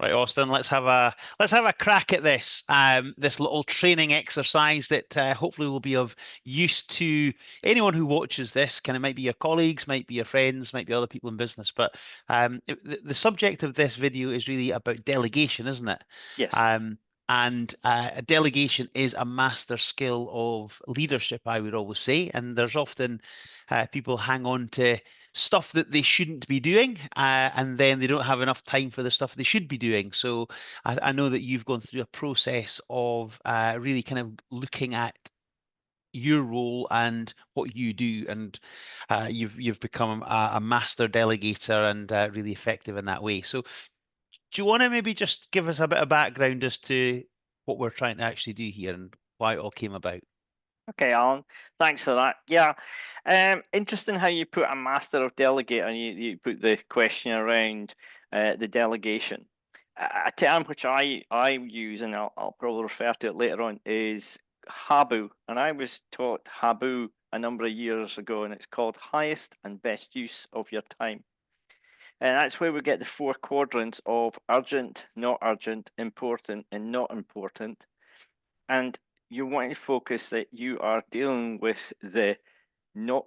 Right, Austin, let's have a crack at this this little training exercise that hopefully will be of use to anyone who watches this. Kind of might be your colleagues, might be your friends, might be other people in business. But the subject of this video is really about delegation, isn't it? Yes. And delegation is a master skill of leadership, I would always say. And there's often people hang on to stuff that they shouldn't be doing, and then they don't have enough time for the stuff they should be doing. So I know that you've gone through a process of really kind of looking at your role and what you do, and you've become a master delegator and really effective in that way. So do you want to maybe just give us a bit of background as to what we're trying to actually do here and why it all came about? Okay, Alan. Thanks for that. Yeah. Interesting how you put a master of delegate and you put the question around the delegation. A term which I use, and I'll probably refer to it later on, is HABU. And I was taught HABU a number of years ago, and it's called highest and best use of your time. And that's where we get the four quadrants of urgent, not urgent, important, and not important. And you want to focus that you are dealing with the not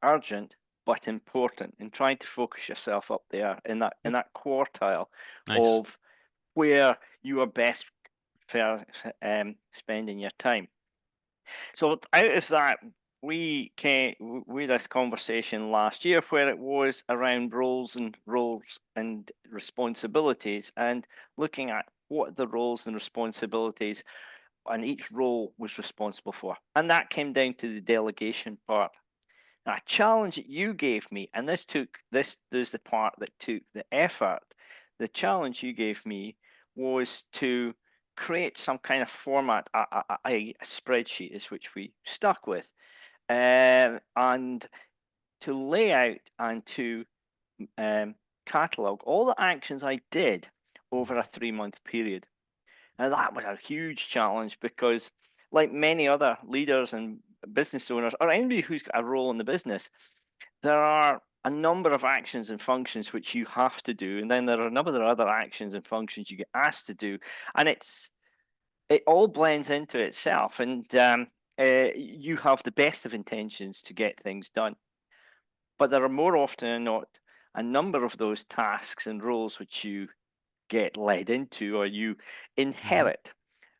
urgent but important, and trying to focus yourself up there in that quartile Nice. of where you are best for spending your time. So out of that, we had this conversation last year where it was around roles and responsibilities, and looking at what the roles and responsibilities and each role was responsible for. And that came down to the delegation part. Now, a challenge that you gave me, and there's the part that took the effort. The challenge you gave me was to create some kind of format, a spreadsheet is which we stuck with, and to lay out and to catalog all the actions I did over a 3-month period. Now, that was a huge challenge because, like many other leaders and business owners, or anybody who's got a role in the business, there are a number of actions and functions which you have to do, and then there are a number of other actions and functions you get asked to do, and it all blends into itself, and you have the best of intentions to get things done, but there are more often than not a number of those tasks and roles which you get led into or you Hmm. inherit,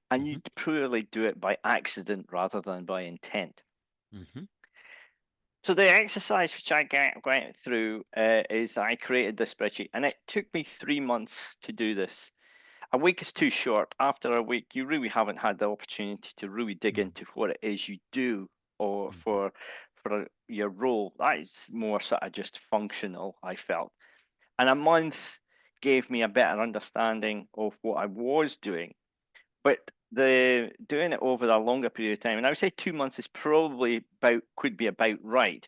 and Hmm. you purely do it by accident rather than by intent. Hmm. So the exercise which I went through is I created this spreadsheet, and it took me 3 months to do this. A week is too short. After a week, you really haven't had the opportunity to really dig into what it is you do or Hmm. for your role. That is more sort of just functional, I felt. And a month gave me a better understanding of what I was doing. But the doing it over a longer period of time, and I would say 2 months is probably could be about right.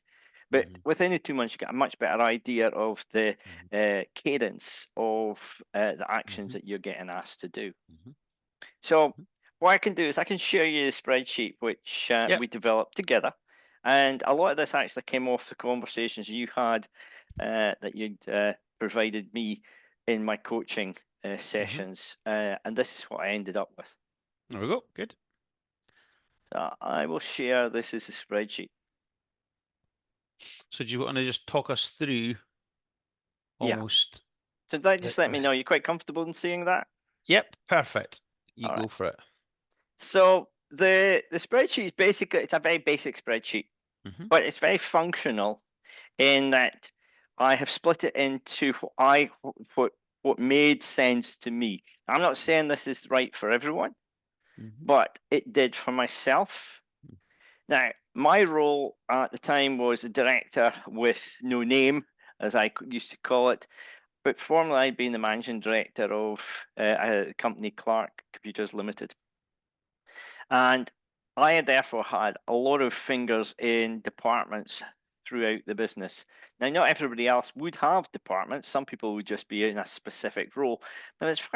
But Hmm. within the 2 months, you get a much better idea of the Hmm. cadence of the actions Hmm. that you're getting asked to do. Hmm. So what I can do is I can share you the spreadsheet which Yep. we developed together, and a lot of this actually came off the conversations you had that you'd provided me in my coaching Hmm. sessions, and this is what I ended up with. There we go. Good. So I will share this as a spreadsheet. So do you want to just talk us through Yeah. almost So that the, just let me know. You're quite comfortable in seeing that? Yep, perfect. You All go right. for it. So the spreadsheet is basically, it's a very basic spreadsheet, Hmm. but it's very functional in that I have split it into what made sense to me. I'm not saying this is right for everyone, Hmm. but it did for myself. Now, my role at the time was a director with no name, as I used to call it. But formerly, I'd been the managing director of a company, Clark Computers Limited. And I had therefore had a lot of fingers in departments throughout the business. Now, not everybody else would have departments. Some people would just be in a specific role. But it's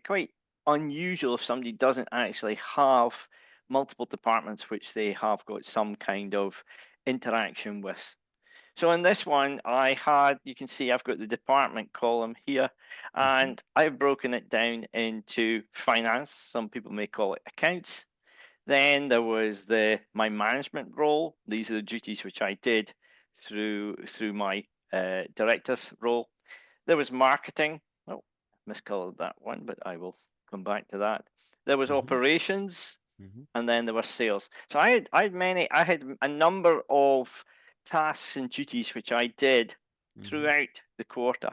quite unusual if somebody doesn't actually have multiple departments which they have got some kind of interaction with. So in this one, I had, you can see I've got the department column here, and I've broken it down into finance. Some people may call it accounts. Then there was my management role. These are the duties which I did through my director's role. There was marketing. Oh, miscolored that one, but I will come back to that. There was operations, and then there were sales. So I had a number of tasks and duties which I did throughout the quarter.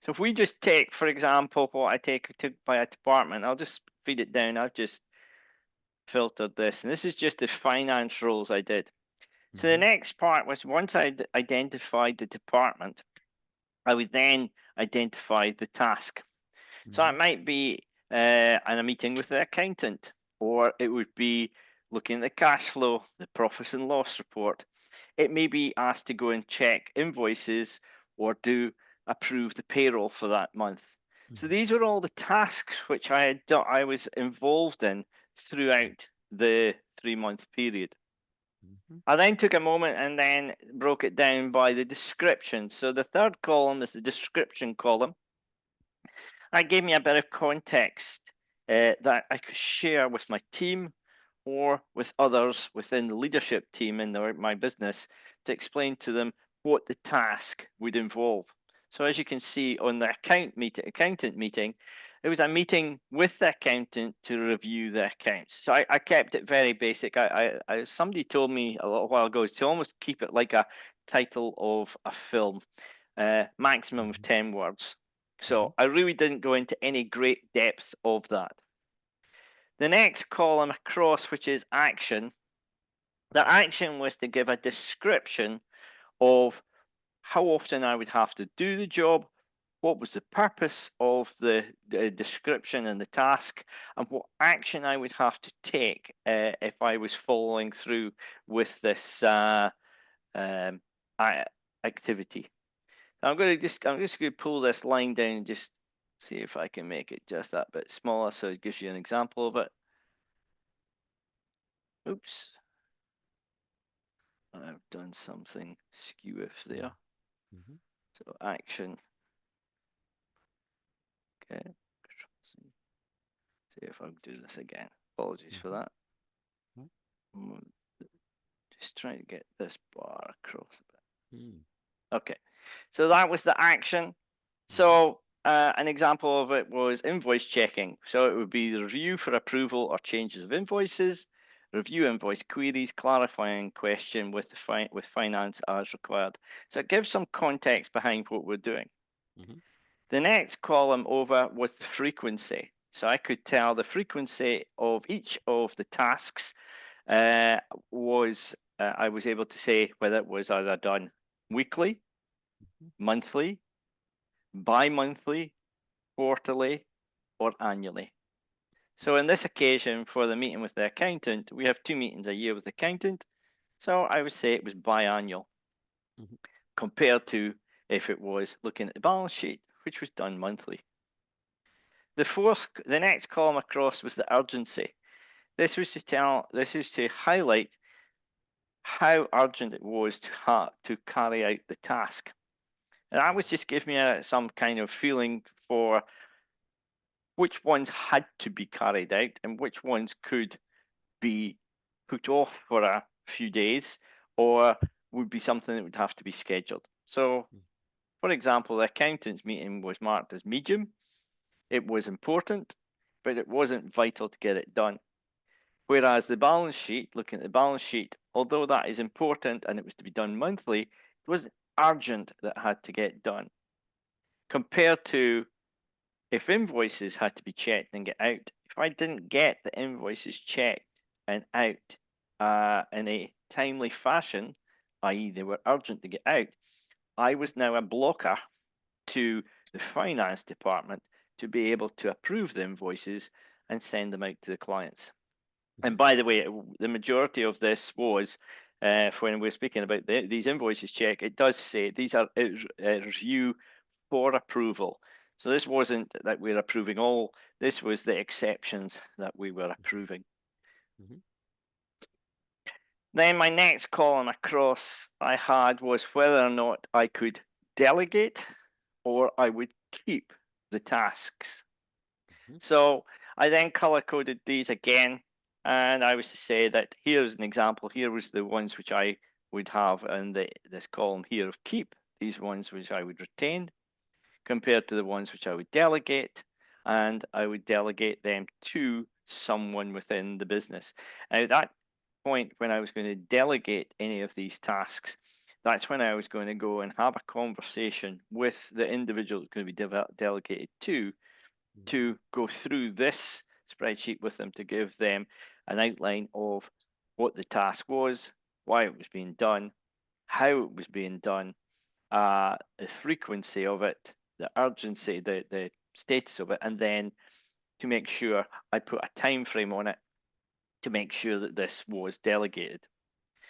So if we just take, for example, what I took by a department, I'll just feed it down. I've just filtered this, and this is just the finance roles I did. So the next part was, once I'd identified the department, I would then identify the task. So it might be in a meeting with the accountant, or it would be looking at the cash flow, the profits and loss report. It may be asked to go and check invoices or approve the payroll for that month. So these were all the tasks which I was involved in throughout the 3-month period. I then took a moment and then broke it down by the description. So the third column is the description column. That gave me a bit of context that I could share with my team or with others within the leadership team in my business to explain to them what the task would involve. So as you can see on the accountant meeting, it was a meeting with the accountant to review the accounts. So I kept it very basic. Somebody told me a little while ago is to almost keep it like a title of a film, maximum of 10 words. So I really didn't go into any great depth of that. The next column across, which is action, the action was to give a description of how often I would have to do the job, what was the purpose of the description and the task, and what action I would have to take if I was following through with this activity. I'm just going to pull this line down and just see if I can make it just that bit smaller so it gives you an example of it. Oops. I've done something skew there. So action. Okay. See if I can do this again. Apologies for that. Just trying to get this bar across a bit. Okay. So that was the action. So an example of it was invoice checking. So it would be the review for approval or changes of invoices, review invoice queries, clarifying question with finance as required. So it gives some context behind what we're doing. The next column over was the frequency. So I could tell the frequency of each of the tasks I was able to say whether it was either done weekly, monthly, bi-monthly, quarterly, or annually. So in this occasion, for the meeting with the accountant, we have 2 meetings a year with the accountant. So I would say it was biannual compared to if it was looking at the balance sheet, which was done monthly. The next column across was the urgency. This was to highlight how urgent it was to carry out the task. And that was just give me some kind of feeling for which ones had to be carried out and which ones could be put off for a few days or would be something that would have to be scheduled. So, for example, the accountant's meeting was marked as medium. It was important, but it wasn't vital to get it done. Whereas the balance sheet, looking at the balance sheet, although that is important and it was to be done monthly, it wasn't urgent that had to get done. Compared to if invoices had to be checked and get out, if I didn't get the invoices checked and out in a timely fashion, i.e. they were urgent to get out, I was now a blocker to the finance department to be able to approve the invoices and send them out to the clients. And by the way, the majority of this was, when we're speaking about these invoices check, it does say these are review for approval. So this wasn't that we're approving all, this was the exceptions that we were approving. Then my next column across I had was whether or not I could delegate or I would keep the tasks. So I then color coded these again, and I was to say that here's an example. Here was the ones which I would have in this column here of keep, these ones which I would retain, compared to the ones which I would delegate, and I would delegate them to someone within the business. Now, at that point, when I was going to delegate any of these tasks, that's when I was going to go and have a conversation with the individual that's going to be delegated to go through this spreadsheet with them to give them an outline of what the task was, why it was being done, how it was being done, the frequency of it, the urgency, the status of it, and then to make sure I put a time frame on it to make sure that this was delegated.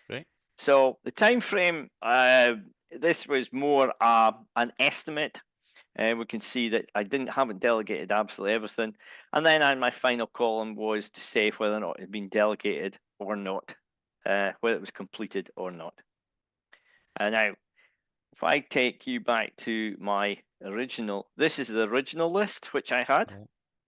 Right. So the time frame, this was more an estimate. We can see that I haven't delegated absolutely everything. And then my final column was to say whether or not it had been delegated or not, whether it was completed or not. Now, if I take you back to my original, this is the original list which I had.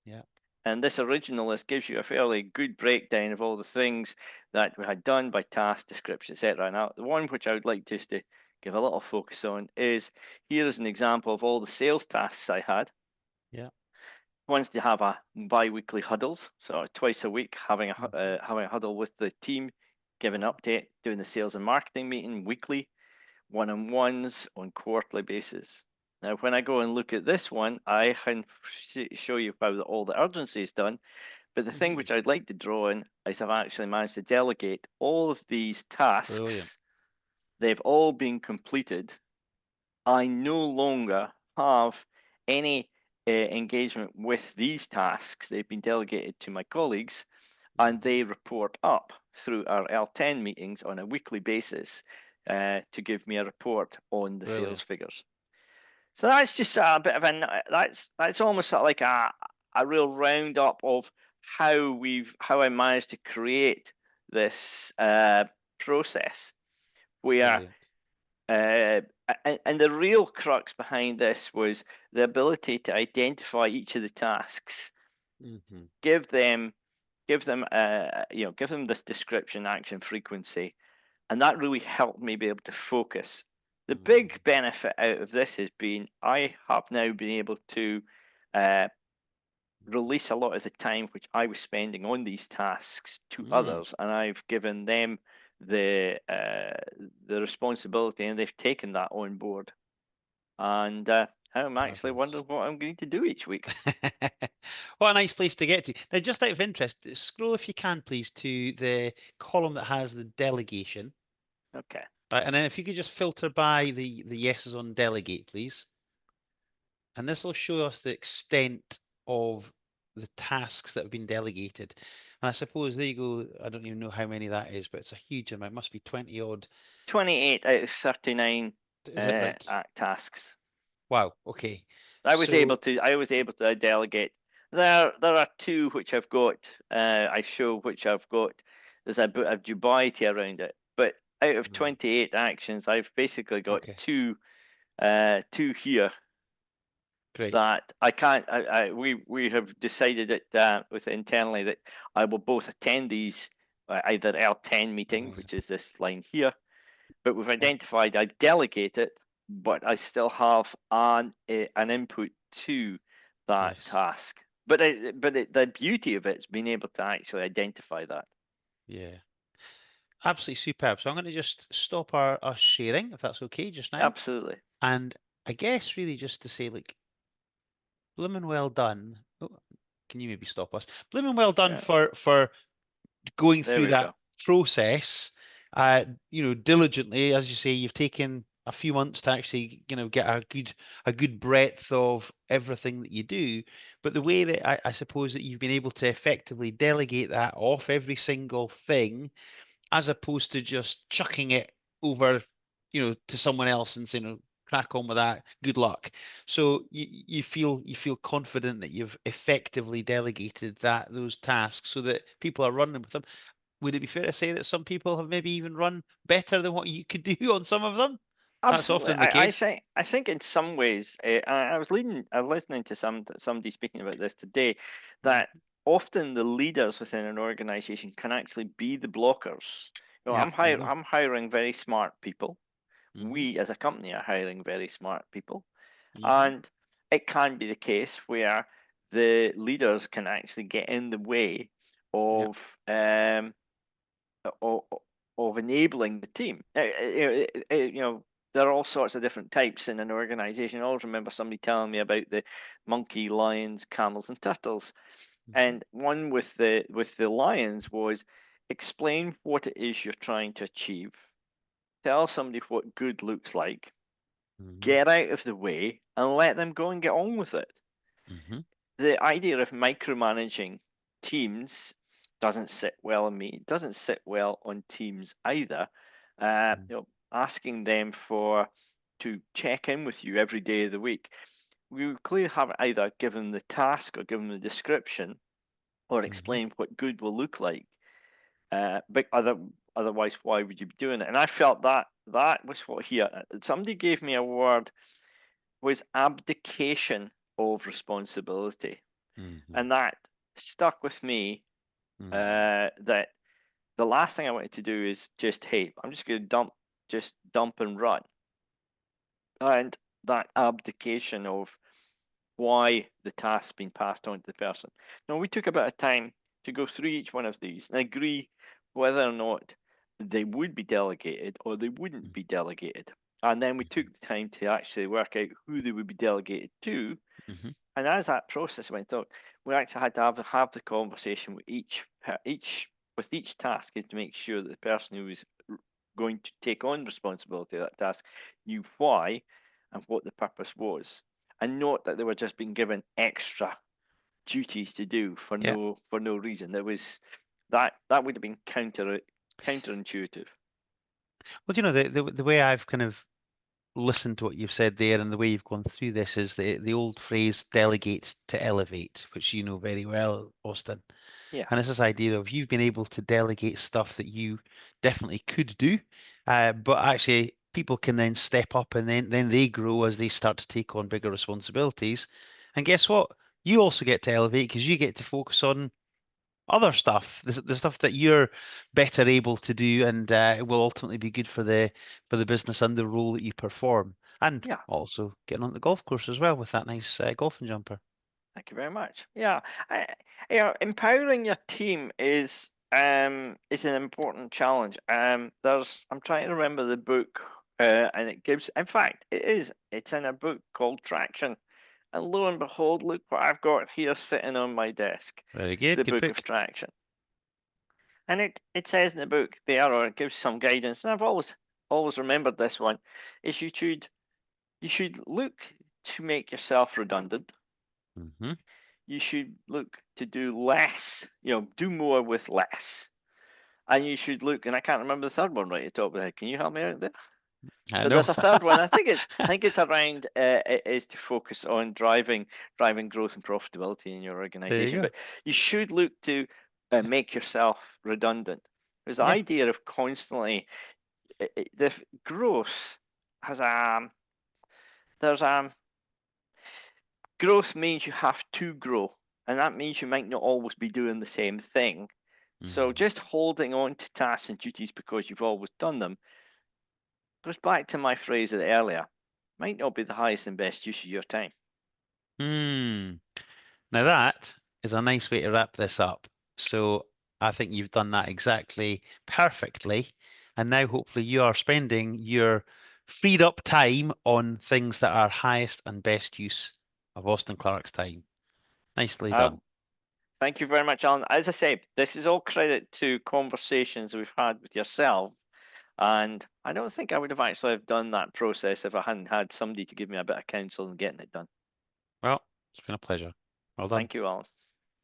Yeah. And this original list gives you a fairly good breakdown of all the things that we had done by task, description, etc. Now, the one which I would like just to give a little focus on is here is an example of all the sales tasks I had. Yeah. Ones to have a bi-weekly huddles, so twice a week having a huddle with the team, giving an update, doing the sales and marketing meeting weekly, one-on-ones on quarterly basis. Now, when I go and look at this one, I can show you how all the urgency is done. But the thing which I'd like to draw in is I've actually managed to delegate all of these tasks. Brilliant. They've all been completed. I no longer have any engagement with these tasks. They've been delegated to my colleagues, and they report up through our L10 meetings on a weekly basis to give me a report on the Brilliant. sales figures. So that's just a bit of that's almost like a real roundup of how I managed to create this process where Brilliant. and the real crux behind this was the ability to identify each of the tasks, give them give them this description, action, frequency, and that really helped me be able to focus. The big benefit out of this has been I have now been able to release a lot of the time which I was spending on these tasks to others, and I've given them the responsibility, and they've taken that on board. And I'm actually wondering what I'm going to do each week. What a nice place to get to. Now, just out of interest, scroll if you can, please, to the column that has the delegation. Okay. Right, and then if you could just filter by the yeses on delegate, please. And this will show us the extent of the tasks that have been delegated. And I suppose there you go. I don't even know how many that is, but it's a huge amount. It must be 20 odd. 28 out of 39 Is that right? tasks. Wow. Okay. I was able to delegate. There are two which I've got. I show which I've got. There's a bit of dubiety around it, but out of 28 actions, I've basically got two here. Great. That I can't. We have decided it with internally that I will both attend these either L10 meeting, which is this line here, but we've identified I delegate it, but I still have an input to that task. But the beauty of it is being able to actually identify that. Yeah. Absolutely superb. So I'm going to just stop our sharing, if that's okay, just now. Absolutely. And I guess really just to say, like, blooming well done. Oh, can you maybe stop us? Blooming well done for going through that process. Diligently, as you say, you've taken a few months to actually, get a good breadth of everything that you do. But the way that I suppose that you've been able to effectively delegate that off every single thing, as opposed to just chucking it over, to someone else and saying, crack on with that, good luck. So you feel confident that you've effectively delegated those tasks so that people are running with them. would it be fair to say that some people have maybe even run better than what you could do on some of them? That's Absolutely. often the case. I think in some ways, I was listening to somebody speaking about this today, that Mhm. often the leaders within an organization can actually be the blockers. You know, Yeah, I know. I'm hiring very smart people. Hmm. We as a company are hiring very smart people, Hmm. and it can be the case where the leaders can actually get in the way Yeah. of of, of enabling the team. You know, there are all sorts of different types in an organization. I always remember somebody telling me about the monkey, lions, camels, and turtles. Hmm. And one with the lions was explain what it is you're trying to achieve. Tell somebody what good looks like. Hmm. Get out of the way and let them go and get on with it. Hmm. The idea of micromanaging teams doesn't sit well on me. It doesn't sit well on teams either. You know, asking them for to check in with you every day of the week. We would clearly have either given the task or given the description or Hmm. explain what good will look like. But otherwise, why would you be doing it? And I felt that that was what here. Somebody gave me a word was abdication of responsibility. Hmm. And that stuck with me, Hmm. that the last thing I wanted to do is just, hey, I'm just going to dump and run. And that abdication of why the task's been passed on to the person. Now, we took a bit of time to go through each one of these and agree whether or not they would be delegated or they wouldn't be delegated. And then we took the time to actually work out who they would be delegated to. Hmm. And as that process went on, we actually had to have the conversation with each task, is to make sure that the person who was going to take on responsibility of that task knew why and what the purpose was, and not that they were just being given extra duties to do Yeah. for no reason. There was that would have been counterintuitive. Well, you know, the way I've kind of listened to what you've said there and the way you've gone through this is the old phrase delegate to elevate, which you know very well, Austin. Yeah, And it's this idea of you've been able to delegate stuff that you definitely could do, but actually people can then step up and then they grow as they start to take on bigger responsibilities. And guess what? You also get to elevate because you get to focus on other stuff, the stuff that you're better able to do, and it will ultimately be good for the business and the role that you perform, and yeah. also getting on the golf course as well with that nice golfing jumper. Thank you very much. Yeah, I, you know, empowering your team is an important challenge. I'm trying to remember the book, and it gives. In fact, it's in a book called Traction, and lo and behold, look what I've got here sitting on my desk, Very good, the good Book of book. Traction, and it says in the book there, or it gives some guidance, and I've always remembered this one, is you should look to make yourself redundant. Hmm. You should look to do less, do more with less. And you should look, and I can't remember the third one right at the top of the head. Can you help me out there? I But know. there's a third one. I think it's around is to focus on driving growth and profitability in your There you organization. go. But you should look to make yourself redundant. There's the Yeah. idea of constantly the growth has there's growth means you have to grow, and that means you might not always be doing the same thing. So Hmm. just holding on to tasks and duties because you've always done them goes back to my phrase earlier, might not be the highest and best use of your time. Hmm. Now that is a nice way to wrap this up. So I think you've done that exactly perfectly. And now hopefully you are spending your freed up time on things that are highest and best use of Austin Clark's time. Nicely Uh, done. Thank you very much, Alan. As I say, this is all credit to conversations we've had with yourself. And I don't think I would have actually have done that process if I hadn't had somebody to give me a bit of counsel in getting it done. Well, it's been a pleasure. Well done. Thank you, Alan.